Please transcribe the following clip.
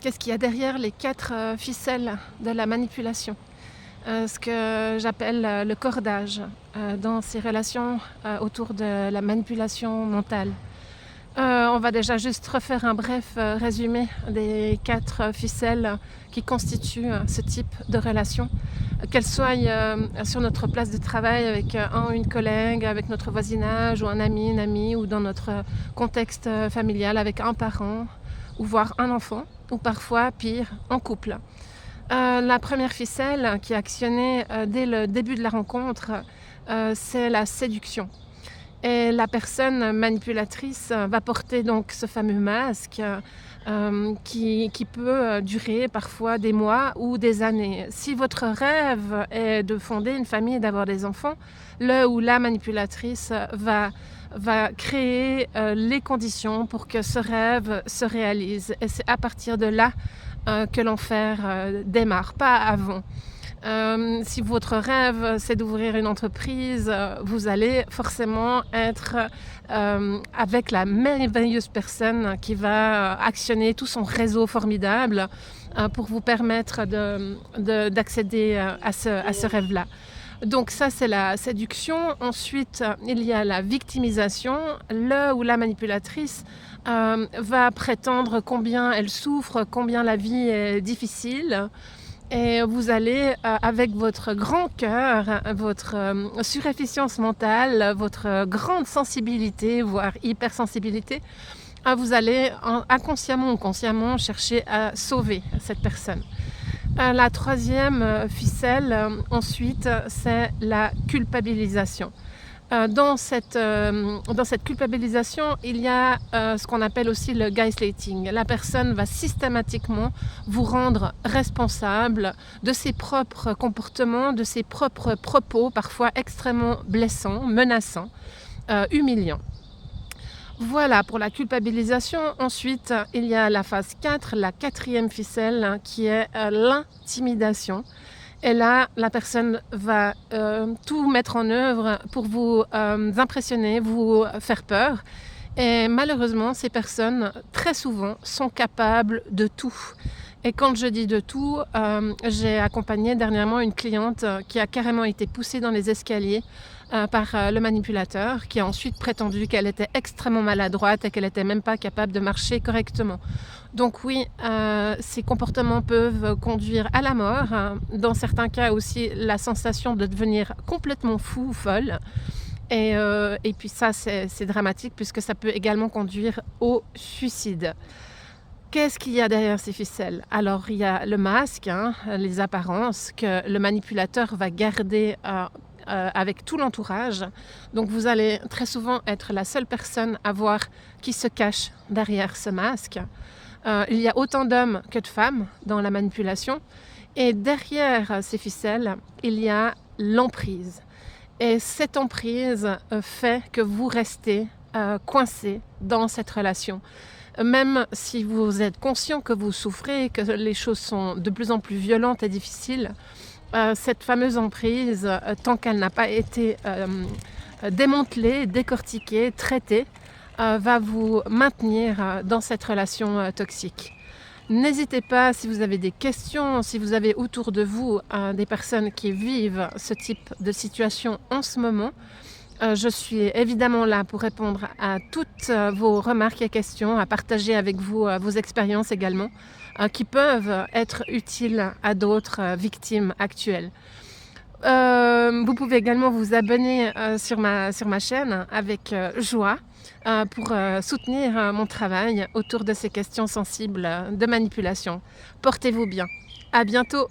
qu'est-ce qu'il y a derrière les 4 ficelles de la manipulation. Ce que j'appelle le cordage dans ces relations autour de la manipulation mentale. On va déjà juste refaire un bref résumé des 4 ficelles qui constituent ce type de relation. Qu'elles soient sur notre place de travail avec un ou une collègue, avec notre voisinage ou un ami, une amie, ou dans notre contexte familial avec un parent, ou voire un enfant, ou parfois pire, en couple. La première ficelle qui est actionnée dès le début de la rencontre, c'est la séduction. Et la personne manipulatrice va porter donc ce fameux masque qui peut durer parfois des mois ou des années. Si votre rêve est de fonder une famille et d'avoir des enfants, le ou la manipulatrice va créer les conditions pour que ce rêve se réalise. Et c'est à partir de là que l'enfer démarre, pas avant. Si votre rêve c'est d'ouvrir une entreprise, vous allez forcément être avec la merveilleuse personne qui va actionner tout son réseau formidable pour vous permettre d'accéder à ce rêve-là. Donc ça, c'est la séduction. Ensuite, il y a la victimisation. Le ou la manipulatrice va prétendre combien elle souffre, combien la vie est difficile. Et vous allez, avec votre grand cœur, votre surefficience mentale, votre grande sensibilité, voire hypersensibilité, vous allez inconsciemment ou consciemment chercher à sauver cette personne. La troisième ficelle, ensuite, c'est la culpabilisation. Dans cette culpabilisation, il y a ce qu'on appelle aussi le gaslighting. La personne va systématiquement vous rendre responsable de ses propres comportements, de ses propres propos, parfois extrêmement blessants, menaçants, humiliants. Voilà pour la culpabilisation. Ensuite, il y a la phase 4, la quatrième ficelle, qui est l'intimidation. Et là, la personne va tout mettre en œuvre pour vous impressionner, vous faire peur. Et malheureusement, ces personnes, très souvent, sont capables de tout. Et quand je dis de tout, j'ai accompagné dernièrement une cliente qui a carrément été poussée dans les escaliers par le manipulateur, qui a ensuite prétendu qu'elle était extrêmement maladroite et qu'elle n'était même pas capable de marcher correctement. Donc oui, ces comportements peuvent conduire à la mort. Dans certains cas aussi, la sensation de devenir complètement fou ou folle. Et puis ça, c'est dramatique puisque ça peut également conduire au suicide. Qu'est-ce qu'il y a derrière ces ficelles? Alors, il y a le masque, les apparences que le manipulateur va garder avec tout l'entourage. Donc, vous allez très souvent être la seule personne à voir qui se cache derrière ce masque. Il y a autant d'hommes que de femmes dans la manipulation. Et derrière ces ficelles, il y a l'emprise. Et cette emprise fait que vous restez coincé dans cette relation. Même si vous êtes conscient que vous souffrez, que les choses sont de plus en plus violentes et difficiles, cette fameuse emprise, tant qu'elle n'a pas été démantelée, décortiquée, traitée, va vous maintenir dans cette relation toxique. N'hésitez pas, si vous avez des questions, si vous avez autour de vous des personnes qui vivent ce type de situation en ce moment, je suis évidemment là pour répondre à toutes vos remarques et questions, à partager avec vous vos expériences également, qui peuvent être utiles à d'autres victimes actuelles. Vous pouvez également vous abonner sur ma chaîne avec joie pour soutenir mon travail autour de ces questions sensibles de manipulation. Portez-vous bien. À bientôt.